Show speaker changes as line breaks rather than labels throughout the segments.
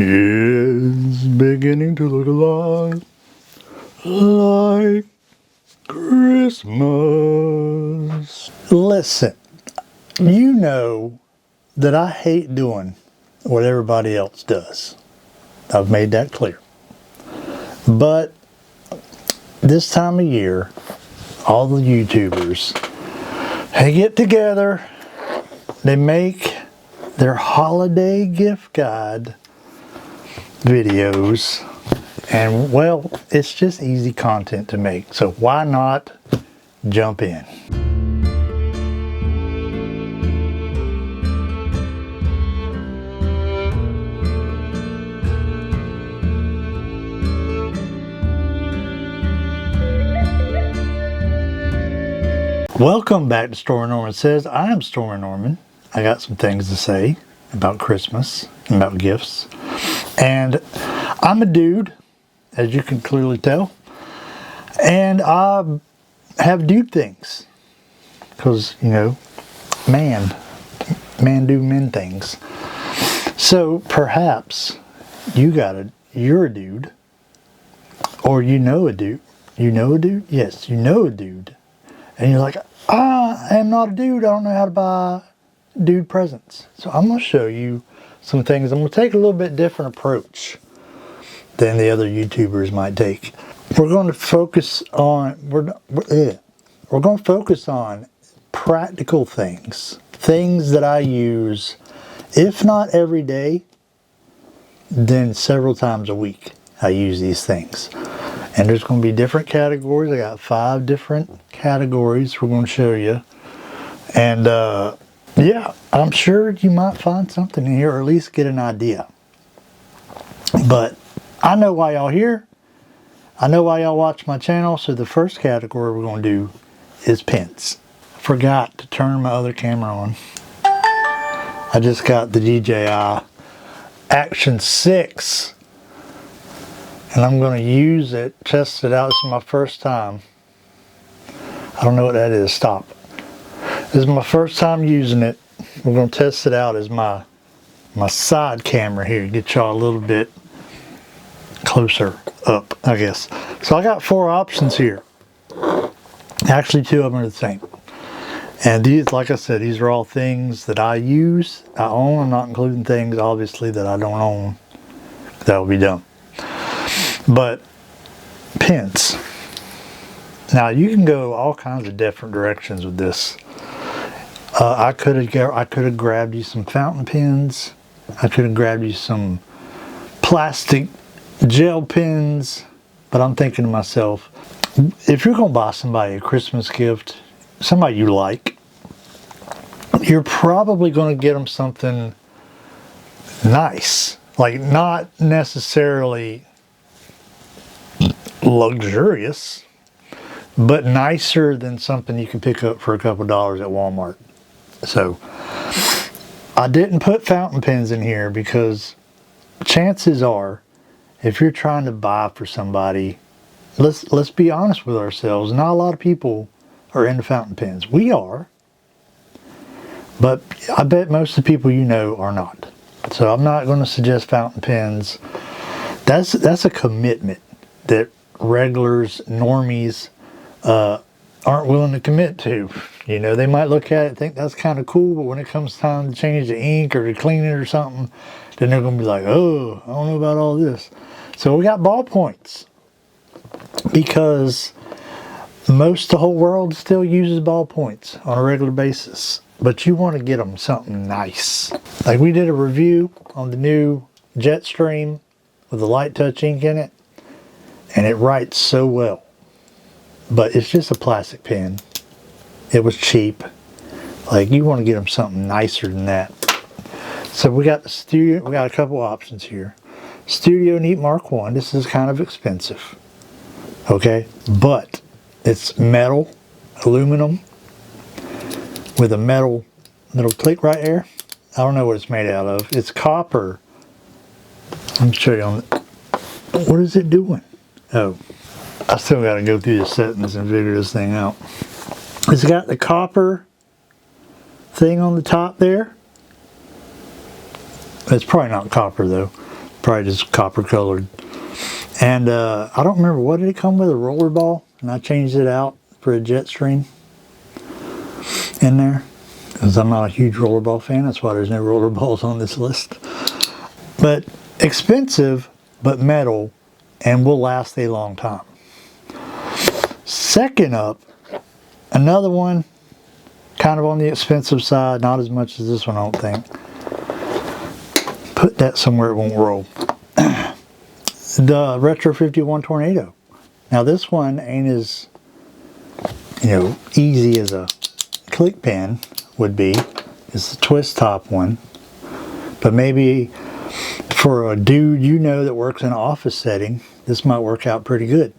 It's beginning to look a lot like Christmas. Listen, you know that I hate doing what everybody else does. I've made that clear. But this time of year, all the YouTubers, they get together, they make their holiday gift guide videos, and well, it's just easy content to make, so why not jump in? Welcome back to Stormy Norman Says. I am Stormy Norman. I got some things to say about Christmas and about gifts. And I'm a dude, as you can clearly tell. And I have dude things. Because, you know, man do men things. So perhaps you're a dude. Or you know a dude. You know a dude? Yes, you know a dude. And you're like, I am not a dude. I don't know how to buy dude presents. So I'm going to show you some things. I'm going to take a little bit different approach than the other YouTubers might take. We're going to focus on practical things. Things that I use, if not every day, then several times a week. I use these things. And there's going to be different categories. I got 5 different categories we're going to show you. And yeah, I'm sure you might find something in here, or at least get an idea. But I know why y'all here. I know why y'all watch my channel. So the first category we're going to do is pins. I forgot to turn my other camera on. I just got the DJI Action 6. And I'm going to use it, test it out. This is my first time. I don't know what that is. Stop. This is my first time using it. We're going to test it out as my side camera here. Get y'all a little bit closer up, I guess. So I got 4 options here. Actually, 2 of them are the same. And these, like I said, these are all things that I use, I own. I'm not including things, obviously, that I don't own. That will be dumb. But pins. Now you can go all kinds of different directions with this. I could have grabbed you some fountain pens. I could have grabbed you some plastic gel pens. But I'm thinking to myself, if you're going to buy somebody a Christmas gift, somebody you like, you're probably going to get them something nice. Like, not necessarily luxurious, but nicer than something you can pick up for a couple dollars at Walmart. So I didn't put fountain pens in here because chances are, if you're trying to buy for somebody, let's be honest with ourselves, not a lot of people are into fountain pens. We are, but I bet most of the people you know are not. So I'm not going to suggest fountain pens. That's a commitment that regulars, normies, aren't willing to commit to. You know, they might look at it and think that's kind of cool, but when it comes time to change the ink or to clean it or something, then they're going to be like, oh, I don't know about all this. So we got ballpoints, because most of the whole world still uses ballpoints on a regular basis. But you want to get them something nice. Like, we did a review on the new Jetstream with the light touch ink in it, and it writes so well. But it's just a plastic pen. It was cheap. Like, you want to get them something nicer than that. So we got the Studio, we got a couple options here. Studio Neat Mark 1, this is kind of expensive. Okay, but it's metal, aluminum, with a metal click right there. I don't know what it's made out of. It's copper. Let me show you on the, what is it doing? Oh, I still got to go through the settings and figure this thing out. It's got the copper thing on the top there. It's probably not copper though. probably just copper colored. And I don't remember, what did it come with, a roller ball? And I changed it out for a jet stream in there, because I'm not a huge rollerball fan. That's why there's no rollerballs on this list. But expensive, but metal, and will last a long time. Second up, another one kind of on the expensive side, not as much as this one, I don't think. Put that somewhere it won't roll. The Retro 51 Tornado. Now this one ain't as, you know, easy as a click pen would be. It's the twist top one. But maybe for a dude you know that works in an office setting, this might work out pretty good.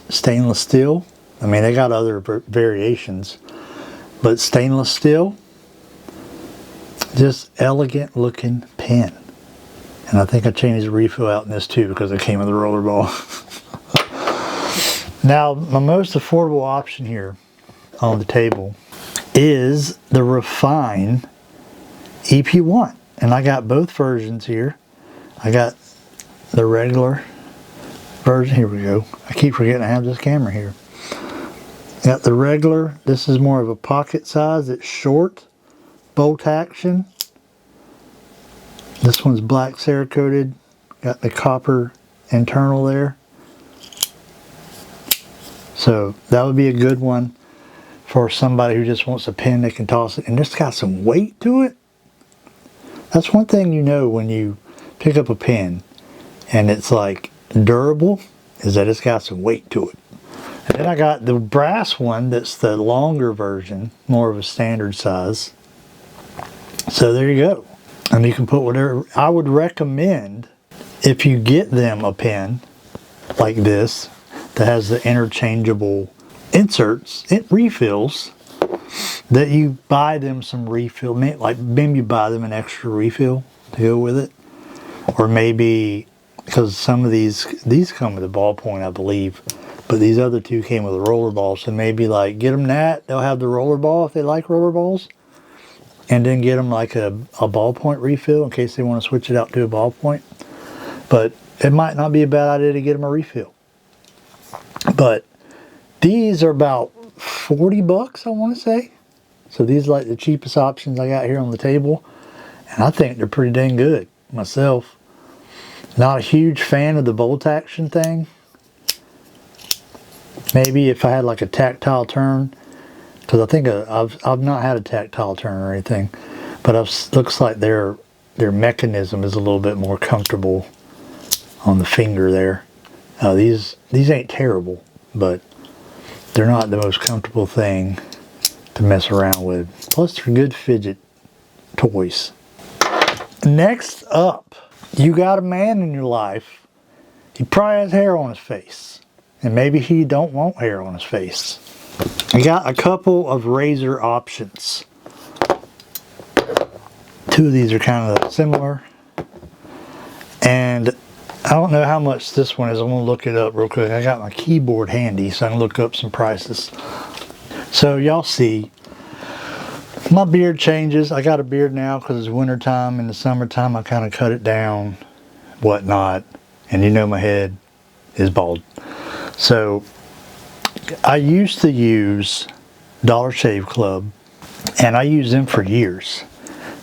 Stainless steel. I mean, they got other variations, but stainless steel, just elegant looking pen. And I think I changed the refill out in this too because it came with a rollerball. Now, my most affordable option here on the table is the Refyne EP1. And I got both versions here. I got the regular version. Here we go. I keep forgetting I have this camera here. Got the regular. This is more of a pocket size. It's short, bolt action. This one's black Cerakoted. Got the copper internal there. So that would be a good one for somebody who just wants a pen they can toss it. And it's got some weight to it. That's one thing you know when you pick up a pen and it's like durable, is that it's got some weight to it. And then I got the brass one that's the longer version, more of a standard size. So there you go. And you can put whatever. I would recommend, if you get them a pen like this that has the interchangeable inserts, refills, that you buy them some refill, like maybe you buy them an extra refill to go with it. Or maybe, because some of these come with a ballpoint, I believe, but these other two came with a rollerball. So maybe like get them that, they'll have the rollerball if they like rollerballs. And then get them like a ballpoint refill in case they want to switch it out to a ballpoint. But it might not be a bad idea to get them a refill. But these are about 40 bucks, I want to say. So these are like the cheapest options I got here on the table. And I think they're pretty dang good myself. Not a huge fan of the bolt action thing. Maybe if I had like a tactile turn. Because I think I've not had a tactile turn or anything, but it looks like their mechanism is a little bit more comfortable on the finger there. These ain't terrible, but they're not the most comfortable thing to mess around with. Plus, they're good fidget toys. Next up, you got a man in your life. He probably has hair on his face, and maybe he don't want hair on his face. I got a couple of razor options. Two of these are kind of similar. And I don't know how much this one is. I'm going to look it up real quick. I got my keyboard handy so I can look up some prices. So y'all see, my beard changes. I got a beard now because it's winter time. In the summertime I kind of cut it down, whatnot. And you know my head is bald. So I used to use Dollar Shave Club, and I used them for years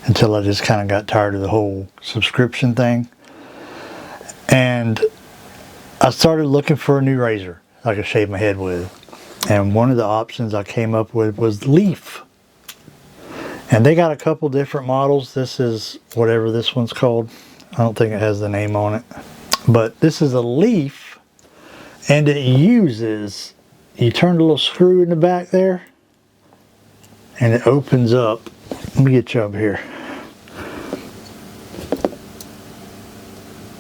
until I just kind of got tired of the whole subscription thing. And I started looking for a new razor I could shave my head with. And one of the options I came up with was Leaf. And they got a couple different models. This is whatever this one's called. I don't think it has the name on it. But this is a Leaf, and it uses, you turn the little screw in the back there, and it opens up. Let me get you up here.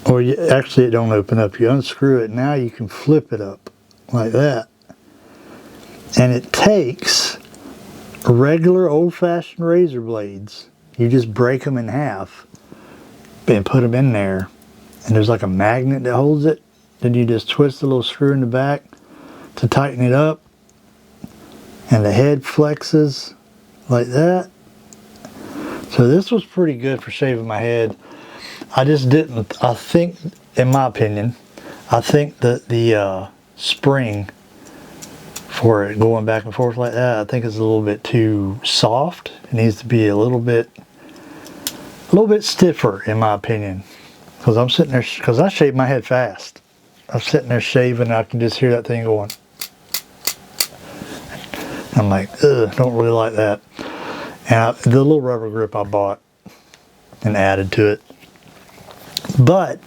Or actually it don't open up. You unscrew it. Now you can flip it up like that. And it takes regular old-fashioned razor blades. You just break them in half and put them in there. And there's like a magnet that holds it. Then you just twist the little screw in the back to tighten it up, and the head flexes like that. So this was pretty good for shaving my head. I just didn't, I think, in my opinion, I think that the spring for it going back and forth like that, I think it's a little bit too soft. It needs to be a little bit stiffer, in my opinion. Because I'm sitting there, because I shave my head fast. I'm sitting there shaving and I can just hear that thing going. I'm like, ugh, don't really like that. And the little rubber grip I bought and added to it. But,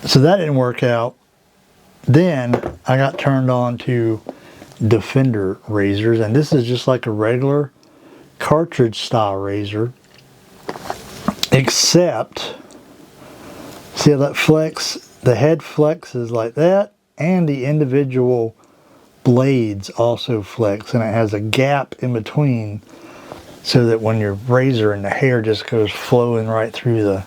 so that didn't work out. Then I got turned on to Defender razors, and this is just like a regular cartridge style razor, except, see how that flex, the head flexes like that, and the individual blades also flex, and it has a gap in between so that when you're razor and the hair just goes flowing right through the,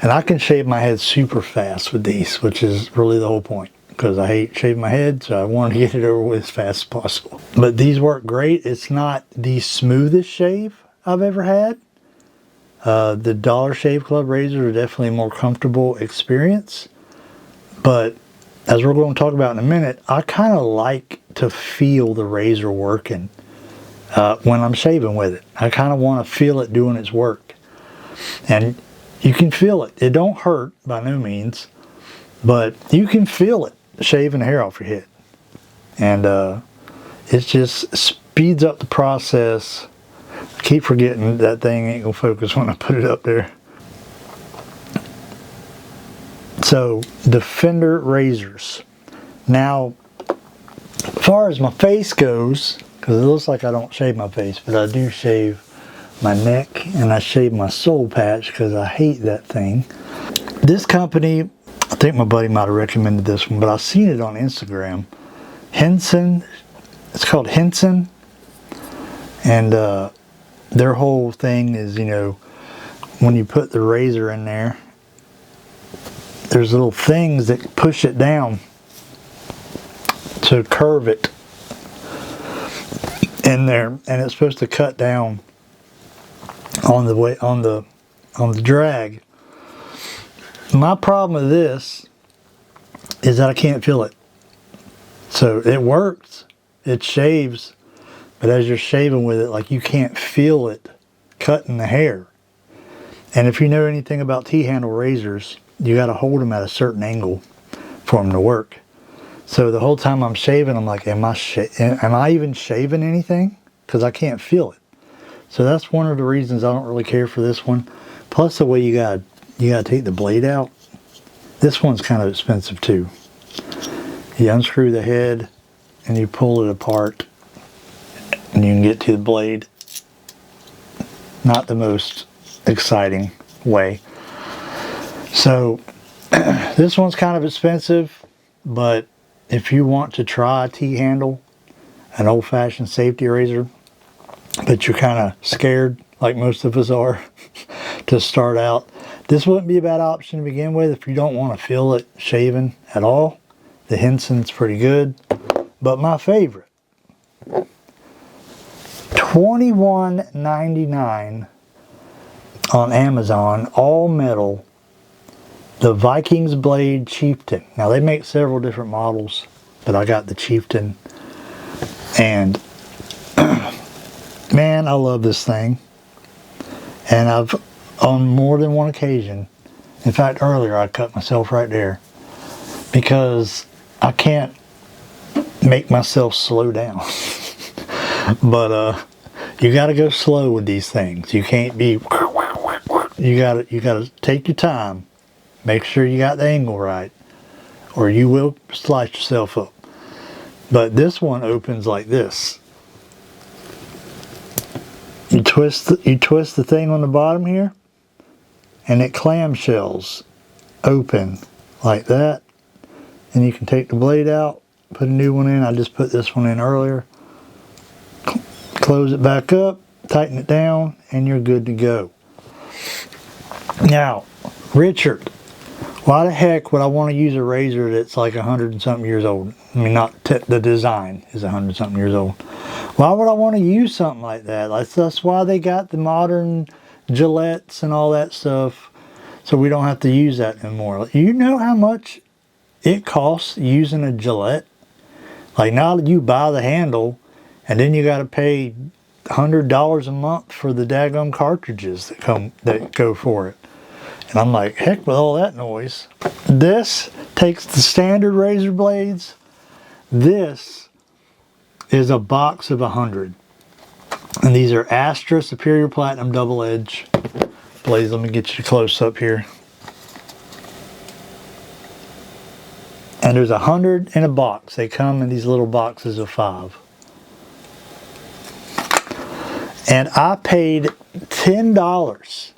and I can shave my head super fast with these, which is really the whole point, because I hate shaving my head, so I wanted to get it over with as fast as possible. But these work great. It's not the smoothest shave I've ever had. The Dollar Shave Club razors are definitely a more comfortable experience, but as we're going to talk about in a minute, I kind of like to feel the razor working when I'm shaving with it. I kind of want to feel it doing its work. And you can feel it. It don't hurt by no means, but you can feel it shaving the hair off your head. And it just speeds up the process. I keep forgetting that thing ain't going to focus when I put it up there. So, Defender razors. Now, as far as my face goes, because it looks like I don't shave my face, but I do shave my neck and I shave my soul patch because I hate that thing. This company, I think my buddy might have recommended this one, but I've seen it on Instagram. Henson, it's called Henson, and their whole thing is, you know, when you put the razor in there, there's little things that push it down to curve it in there, and it's supposed to cut down on the way on the drag. My problem with this is that I can't feel it. So it works, it shaves, but as you're shaving with it, like, you can't feel it cutting the hair. And if you know anything about T-handle razors, you got to hold them at a certain angle for them to work. So the whole time I'm shaving, I'm like, am I even shaving anything? Because I can't feel it. So that's one of the reasons I don't really care for this one. Plus the way you gotta take the blade out. This one's kind of expensive too. You unscrew the head and you pull it apart and you can get to the blade. Not the most exciting way. So this one's kind of expensive, but if you want to try a T-handle, an old-fashioned safety razor, but you're kind of scared, like most of us are, to start out, this wouldn't be a bad option to begin with if you don't want to feel it shaving at all. The Henson's pretty good, but my favorite, $21.99 on Amazon, all metal, the Vikings blade Chieftain. Now they make several different models, but I got the Chieftain, and man, I love this thing. And I've, on more than one occasion, in fact earlier I cut myself right there because I can't make myself slow down. But you got to go slow with these things. You can't be, you got to take your time. Make sure you got the angle right, or you will slice yourself up. But this one opens like this. You twist the thing on the bottom here, and it clamshells open like that. And you can take the blade out, put a new one in. I just put this one in earlier. Close it back up, tighten it down, and you're good to go. Now, Richard, why the heck would I want to use a razor that's like 100 and something years old? I mean, not the design is 100 something years old. Why would I want to use something like that? That's why they got the modern Gillettes and all that stuff. so we don't have to use that anymore. You know how much it costs using a Gillette? Like, now you buy the handle, and then you got to pay $100 a month for the daggum cartridges that go for it. And I'm like, heck with all that noise. This takes the standard razor blades. This is a box of 100. And these are Astra Superior Platinum Double Edge blades. Let me get you close up here. And there's 100 in a box. They come in these little boxes of 5. And I paid $10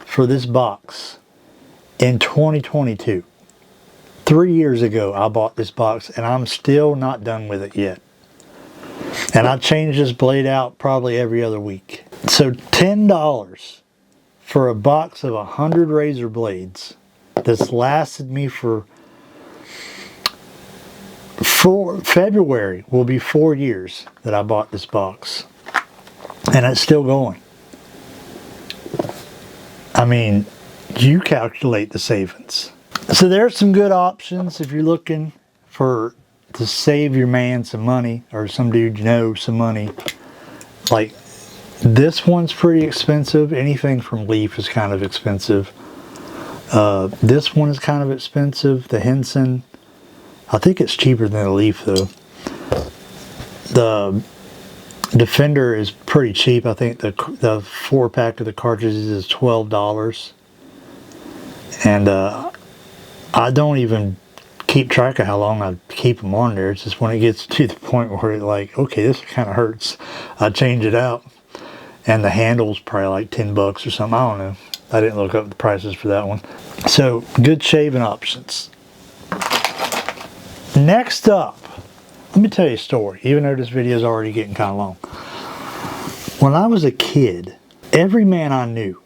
for this box in 2022. 3 years ago I bought this box, and I'm still not done with it yet. And I change this blade out probably every other week. So $10 for a box of 100 razor blades that's lasted me for February will be 4 years that I bought this box. And it's still going. I mean, you calculate the savings. So there's some good options if you're looking to save your man some money, or some dude you know some money. Like, this one's pretty expensive. Anything from Leaf is kind of expensive. This one is kind of expensive. The Henson, I think it's cheaper than the Leaf though. The Defender is pretty cheap. I think the 4-pack of the cartridges is $12. And I don't even keep track of how long I keep them on there. It's just when it gets to the point where it's like, okay, this kind of hurts, I change it out. And the handle's probably like $10 or something. I don't know. I didn't look up the prices for that one. So, good shaving options. Next up, let me tell you a story, even though this video is already getting kind of long. When I was a kid, every man I knew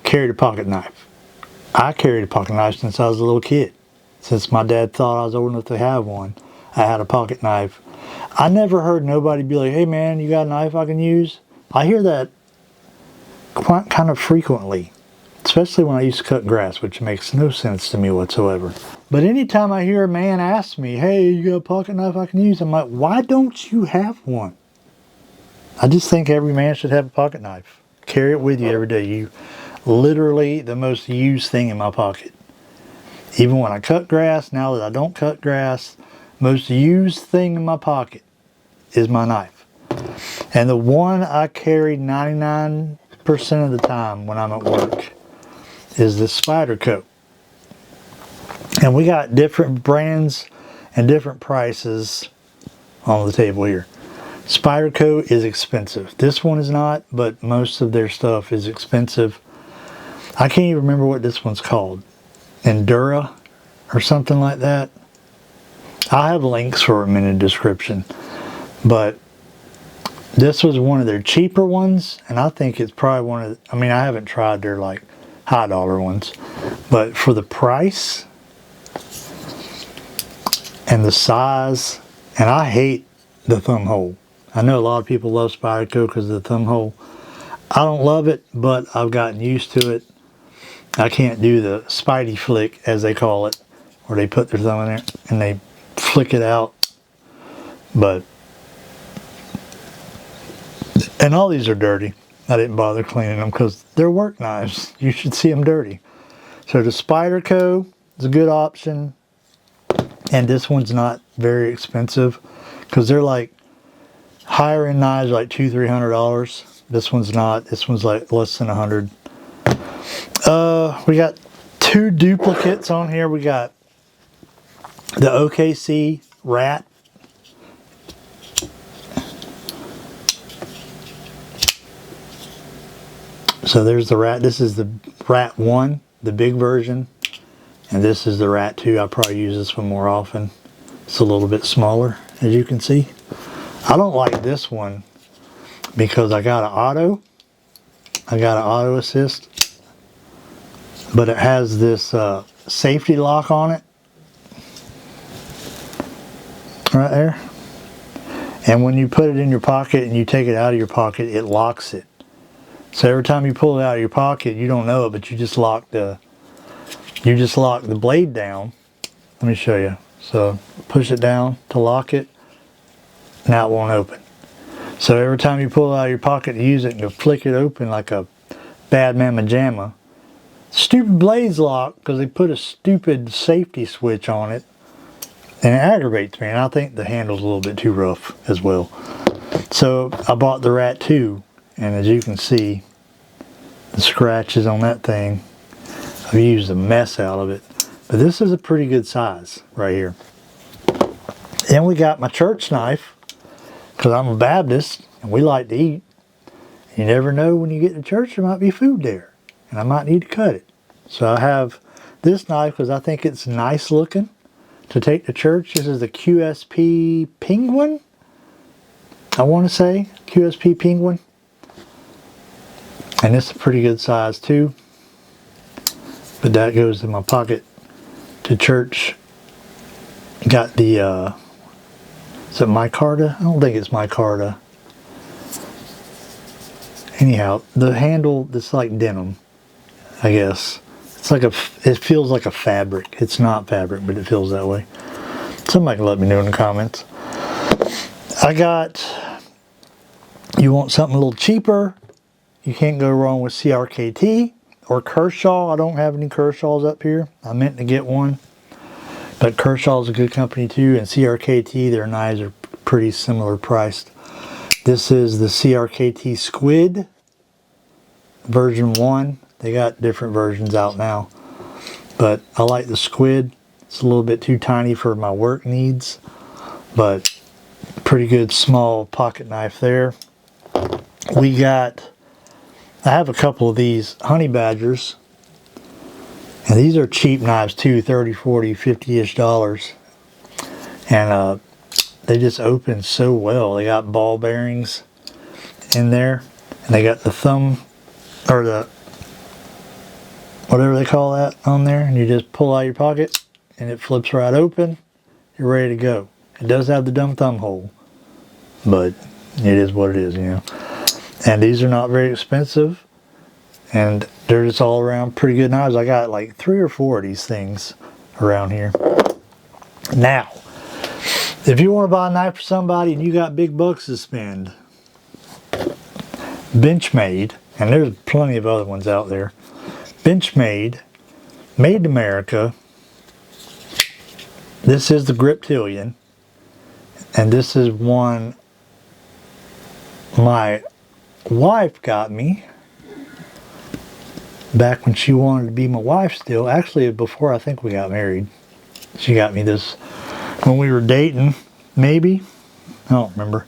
carried a pocket knife. I carried a pocket knife since I was a little kid. Since my dad thought I was old enough to have one, I had a pocket knife. I never heard nobody be like, hey man, you got a knife I can use? I hear that quite kind of frequently, especially when I used to cut grass, which makes no sense to me whatsoever. But anytime I hear a man ask me, hey, you got a pocket knife I can use? I'm like, why don't you have one? I just think every man should have a pocket knife. Carry it with you every day. Literally the most used thing in my pocket. Even when I cut grass, now that I don't cut grass, most used thing in my pocket is my knife. And the one I carry 99% of the time when I'm at work is the Spyderco. And we got different brands and different prices on the table here. Spyderco is expensive. This one is not, but most of their stuff is expensive. I can't even remember what this one's called. Endura or something like that. I'll have links for them in the description. But this was one of their cheaper ones, and I think it's probably one of the, I mean, I haven't tried their like high dollar ones, but for the price and the size, and I hate the thumb hole. I know a lot of people love Spyderco because of the thumb hole. I don't love it, but I've gotten used to it. I can't do the Spidey flick, as they call it, where they put their thumb in there and they flick it out. But, and all these are dirty. I didn't bother cleaning them because they're work knives. You should see them dirty. So the Spyderco is a good option. And this one's not very expensive because they're like higher end knives, like $200–300. This one's not. This one's like less than 100. We got 2 duplicates on here. We got the OKC Rat. So there's the Rat. This is the Rat 1, the big version. And this is the Rat 2. I probably use this one more often. It's a little bit smaller, as you can see. I don't like this one because I got an auto. I got an auto assist. But it has this safety lock on it. Right there. And when you put it in your pocket and you take it out of your pocket, it locks it. So every time you pull it out of your pocket, you don't know it, but you just lock the you just lock the blade down. Let me show you. So push it down to lock it. Now it won't open. So every time you pull it out of your pocket to use it, and you'll flick it open like a bad mamma jamma. Stupid blade's locked because they put a stupid safety switch on it, and it aggravates me. And I think the handle's a little bit too rough as well. So I bought the Rat 2, and as you can see, the scratches on that thing, I've used a mess out of it. But this is a pretty good size right here. Then we got my church knife, because I'm a Baptist and we like to eat. You never know when you get to church, there might be food there and I might need to cut it. So I have this knife because I think it's nice looking to take to church. This is the QSP Penguin, I want to say, QSP Penguin. And it's a pretty good size too. But that goes in my pocket to church. Got the, is it micarta? I don't think it's micarta. Anyhow, the handle, that's like denim, I guess. It's like it feels like a fabric. It's not fabric, but it feels that way. Somebody can let me know in the comments. I got, you want something a little cheaper, you can't go wrong with CRKT or Kershaw. I don't have any Kershaws up here. I meant to get one. But Kershaw is a good company too, and CRKT, their knives are pretty similar priced. This is the CRKT Squid version 1. They got different versions out now. But I like the Squid. It's a little bit too tiny for my work needs. But pretty good small pocket knife there. We got, I have a couple of these honey badgers. And these are cheap knives too, 30, 40, 50-ish dollars. And they just open so well. They got ball bearings in there. And they got the thumb, or the, whatever they call that on there. And you just pull out your pocket and it flips right open. You're ready to go. It does have the dumb thumb hole. But it is what it is, you know. And these are not very expensive. And they're just all around pretty good knives. I got like 3 or 4 of these things around here. Now, if you want to buy a knife for somebody and you got big bucks to spend, Benchmade, and there's plenty of other ones out there. Benchmade, made in America. This is the Griptilian. And this is one my wife got me back when she wanted to be my wife still. Actually, before I think we got married. She got me this when we were dating, maybe. I don't remember.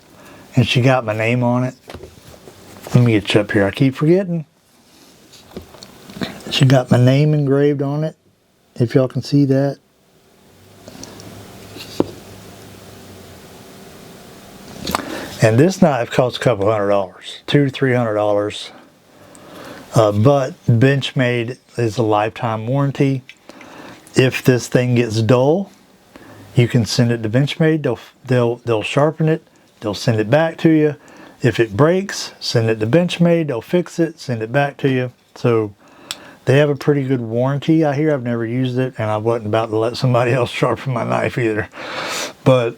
And she got my name on it. Let me get you up here. I keep forgetting. She got my name engraved on it. If y'all can see that. And this knife costs a couple $100. $200 to $300. But Benchmade is a lifetime warranty. If this thing gets dull, you can send it to Benchmade. They'll sharpen it. They'll send it back to you. If it breaks, send it to Benchmade. They'll fix it, send it back to you. So they have a pretty good warranty. I hear. I've never used it, and I wasn't about to let somebody else sharpen my knife either. But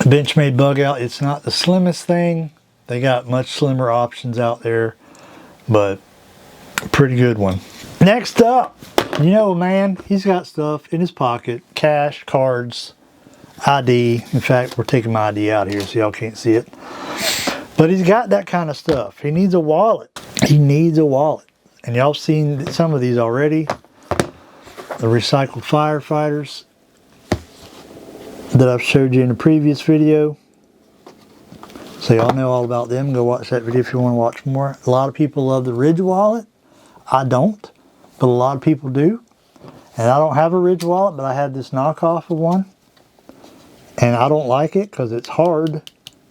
Benchmade bug out. It's not the slimmest thing. They got much slimmer options out there. But pretty good one. Next up, you know, man, he's got stuff in his pocket, cash, cards, ID. In fact, we're taking my ID out here so y'all can't see it. But he's got that kind of stuff. He needs a wallet. He needs a wallet. And y'all seen some of these already. The recycled Firefighters that I've showed you in the previous video. So y'all know all about them. Go watch that video if you want to watch more. A lot of people love the Ridge wallet. I don't, but a lot of people do. And I don't have a Ridge wallet, but I have this knockoff of one. And I don't like it because it's hard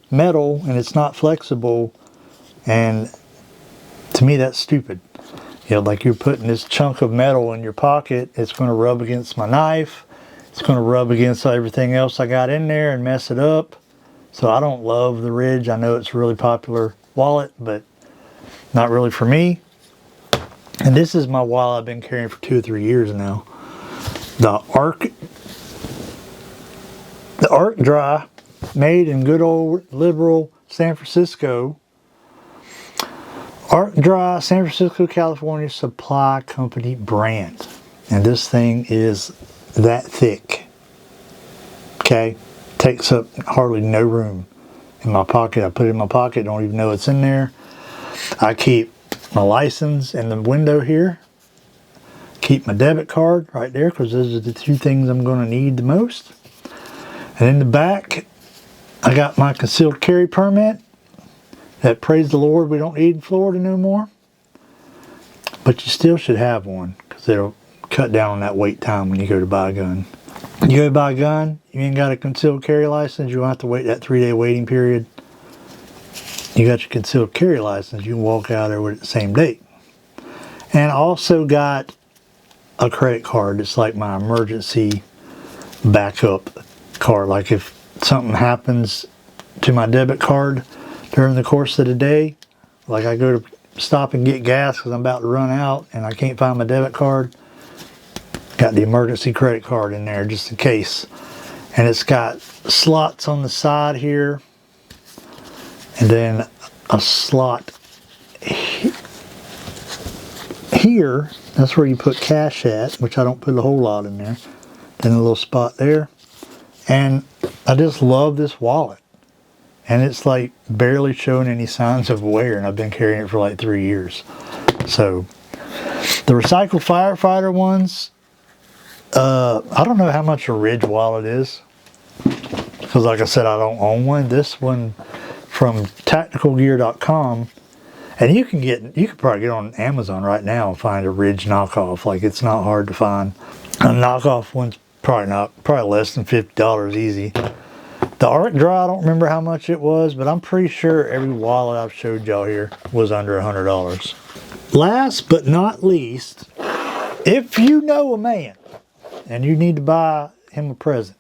metal and it's not flexible. And to me, that's stupid. You know, like you're putting this chunk of metal in your pocket. It's going to rub against my knife. It's going to rub against everything else I got in there and mess it up. So I don't love the Ridge. I know it's a really popular wallet, but not really for me. And this is my wallet I've been carrying for 2 or 3 years now. The Arc Dry, made in good old liberal San Francisco. Arc Dry, San Francisco, California Supply Company brand. And this thing is that thick. Okay? Takes up hardly no room in my pocket. I put it in my pocket, don't even know it's in there. I keep my license in the window here. Keep my debit card right there because those are the 2 things I'm going to need the most. And in the back, I got my concealed carry permit that, praise the Lord, we don't need in Florida no more. But you still should have one because it'll cut down on that wait time when you go to buy a gun. You go to buy a gun, you ain't got a concealed carry license, you won't have to wait that 3-day waiting period. You got your concealed carry license, you can walk out there with it the same date. And I also got a credit card that's like my emergency backup card. Like if something happens to my debit card during the course of the day, like I go to stop and get gas because I'm about to run out and I can't find my debit card, got the emergency credit card in there just in case. And it's got slots on the side here, and then a slot here. That's where you put cash at, which I don't put a whole lot in there. Then a little spot there. And I just love this wallet. And it's like barely showing any signs of wear, and I've been carrying it for like 3 years. So the recycled Firefighter ones, I don't know how much a Ridge wallet is, because like I said, I don't own one. This one from tacticalgear.com, and you could probably get on Amazon right now and find a Ridge knockoff. Like, it's not hard to find. A knockoff one's probably less than $50 easy. The Arc Dry, I don't remember how much it was, but I'm pretty sure every wallet I've showed y'all here was under $100. Last but not least, if you know a man and you need to buy him a present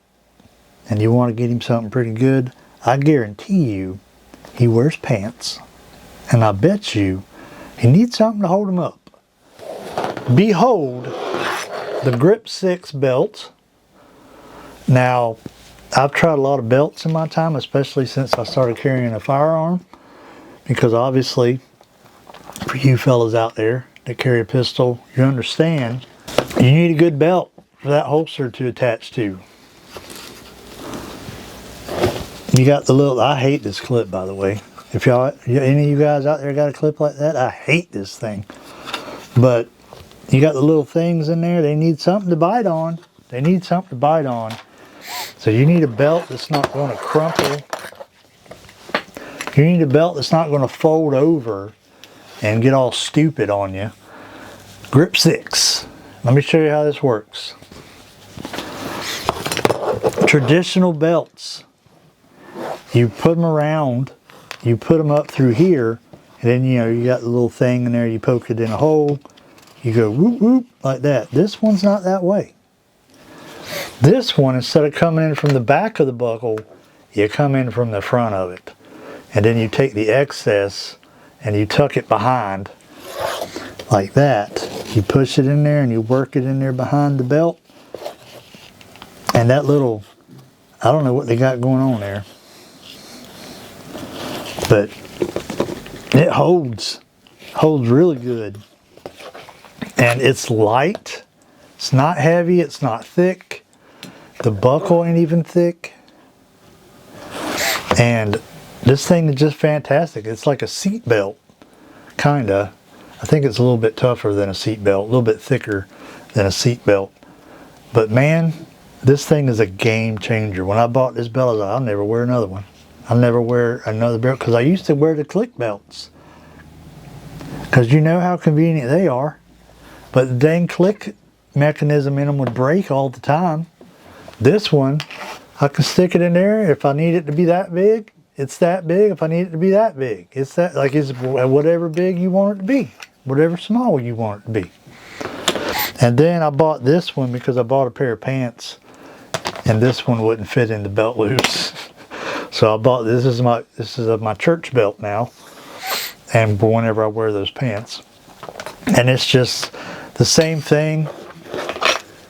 and you want to get him something pretty good, I guarantee you he wears pants, and I bet you he needs something to hold him up. Behold the Grip 6 belt. Now, I've tried a lot of belts in my time, especially since I started carrying a firearm, because obviously, for you fellas out there that carry a pistol, you understand you need a good belt for that holster to attach to. You got the little, I hate this clip, by the way. If any of you guys out there got a clip like that, I hate this thing. But you got the little things in there, they need something to bite on. They need something to bite on. So you need a belt that's not going to crumple. You need a belt that's not going to fold over and get all stupid on you. Grip 6. Let me show you how this works. Traditional belts. You put them around, you put them up through here, and then you got the little thing in there, you poke it in a hole, you go whoop whoop like that. This one's not that way. This one, instead of coming in from the back of the buckle, you come in from the front of it. And then you take the excess and you tuck it behind like that. You push it in there and you work it in there behind the belt. And that little, I don't know what they got going on there, but it holds really good. And it's light, it's not heavy, it's not thick. The buckle ain't even thick. And this thing is just fantastic. It's like a seat belt, kinda. I think it's a little bit tougher than a seat belt, a little bit thicker than a seat belt. But man, this thing is a game changer. When I bought this belt, I was like, I'll never wear another one. I'll never wear another belt, because I used to wear the click belts. Because you know how convenient they are. But the dang click mechanism in them would break all the time. This one, I can stick it in there. If I need it to be that big, it's that big. If I need it to be that big, it's that, like, it's whatever big you want it to be, whatever small you want it to be. And then I bought this one because I bought a pair of pants, and this one wouldn't fit in the belt loops. So I bought this. This is my church belt now, and whenever I wear those pants. And it's just the same thing,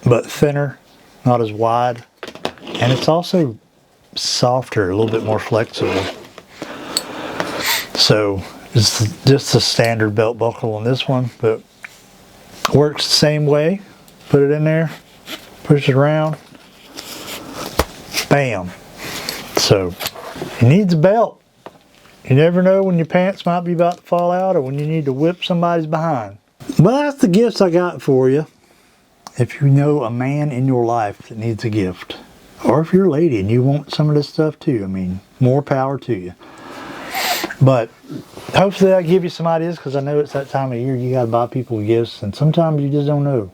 but thinner, not as wide. And it's also softer, a little bit more flexible. So it's just a standard belt buckle on this one, but works the same way. Put it in there, push it around, bam. So it needs a belt. You never know when your pants might be about to fall out or when you need to whip somebody's behind. Well, that's the gifts I got for you. If you know a man in your life that needs a gift, or if you're a lady and you want some of this stuff too, I mean, more power to you. But hopefully I give you some ideas, because I know it's that time of year you gotta buy people gifts, and sometimes you just don't know.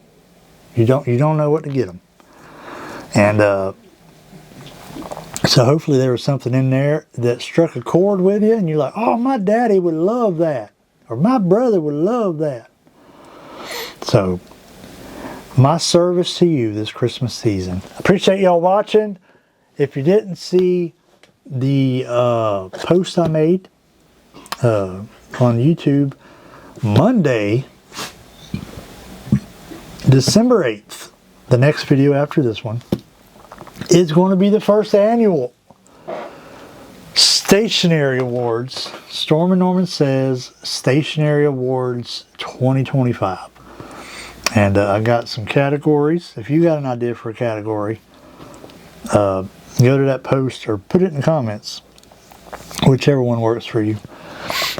You don't know what to get them. And so hopefully there was something in there that struck a chord with you, and you're like, oh, my daddy would love that, or my brother would love that. So my service to you this Christmas season. Appreciate y'all watching. If you didn't see the post I made on YouTube, Monday, December 8th, the next video after this one, is going to be the first annual Stationery Awards. Storm & Norman Says Stationery Awards 2025. And I got some categories. If you got an idea for a category, go to that post or put it in the comments, whichever one works for you.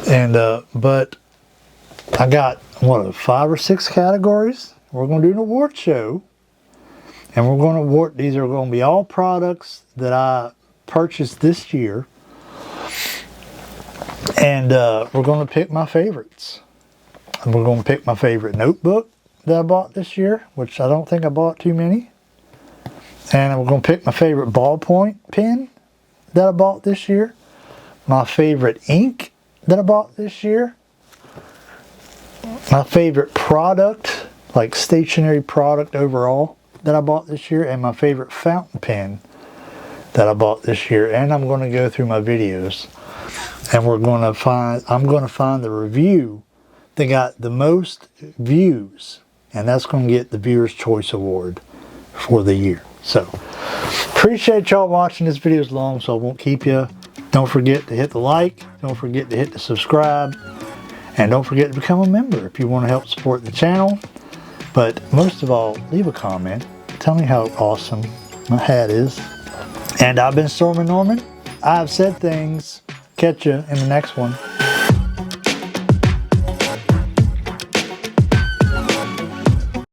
And but I got, what, 5 or 6 categories. We're going to do an award show, and we're going to award, these are going to be all products that I purchased this year, and we're going to pick my favorites. And we're going to pick my favorite notebook that I bought this year, which I don't think I bought too many. And we're going to pick my favorite ballpoint pen that I bought this year, my favorite ink that I bought this year, my favorite product, like stationery product overall, that I bought this year, and my favorite fountain pen that I bought this year. And I'm going to go through my videos, and I'm going to find the review that got the most views, and that's going to get the Viewer's Choice Award for the year. So appreciate y'all watching. This video is long, so I won't keep you. Don't forget to hit the like, don't forget to hit the subscribe, and don't forget to become a member if you want to help support the channel. But most of all, leave a comment. Tell me how awesome my hat is. And I've been Storm & Norman. I've said things. Catch you in the next one.